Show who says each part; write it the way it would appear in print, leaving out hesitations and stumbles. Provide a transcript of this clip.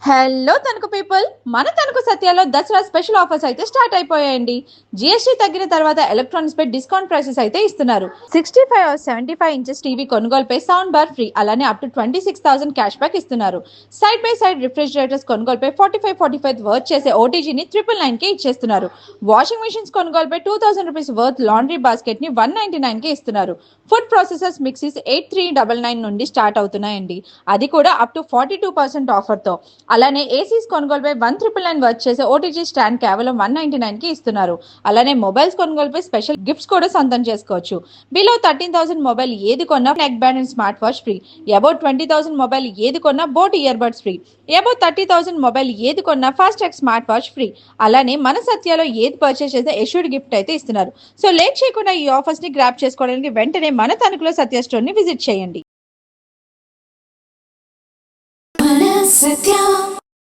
Speaker 1: Hello Tanuku people, మన Tanuku సత్యాలో Dasara special offers అయితే start అయిపోయాయండి. జిఎస్టీ తగ్గిన తర్వాత ఎలక్ట్రానిక్స్ పై డిస్కౌంట్ ప్రైసెస్ అయితే ఇస్తున్నారు. 65 or 75 ఇంచెస్ టీవీ కొనుగోలుపై సౌండ్ బార్ ఫ్రీ, అలానే అప్ టు 26,000 క్యాష్ బ్యాక్ ఇస్తున్నారు. సైడ్ బై సైడ్ రిఫ్రిజిరేటర్స్ కొనుగోలుపై 45 వర్త్ చేసే ఓటీజీని 999 కి ఇచ్చేస్తున్నారు. వాషింగ్ మెషిన్స్ కొనుగోలుపై 2,000 రూపీస్ వర్త్ లాండ్రీ బాస్కెట్ ని 199 కి ఇస్తున్నారు. ఫుడ్ ప్రాసెసర్స్ మిక్సీస్ 8399 నుండి స్టార్ట్ అవుతున్నాయండి. అది కూడా అప్ టు 42% ఆఫర్ తో. అలానే ఏసీస్ కొనుగోలుపై 1,999 వర్త్ చేసే ఓటీజీ స్టాండ్ కేవలం 199 కి ఇస్తున్నారు. అలానే మొబైల్స్ కొనుగోలుపై స్పెషల్ గిఫ్ట్స్ కూడా సొంతం చేసుకోవచ్చు. బిలో 13,000 మొబైల్ ఏది కొన్నా neck band and smart watch free. About 20,000 mobile ఏది కొన్నా boat ear buds free. About 30,000 mobile ఏది కొన్నా fast track smart watch free. అలానే మన సత్యాలో ఏది పర్చేస్ చేస్తే ఎష్యూర్డ్ గిఫ్ట్ అయితే ఇస్తున్నారు. సో లేట్ చేయకుండా ఈ ఆఫర్స్ ని గ్రాప్ చేసుకోవడానికి వెంటనే మన తణుకులో సత్య స్టోర్ ని విజిట్ చేయండి.
Speaker 2: సత్య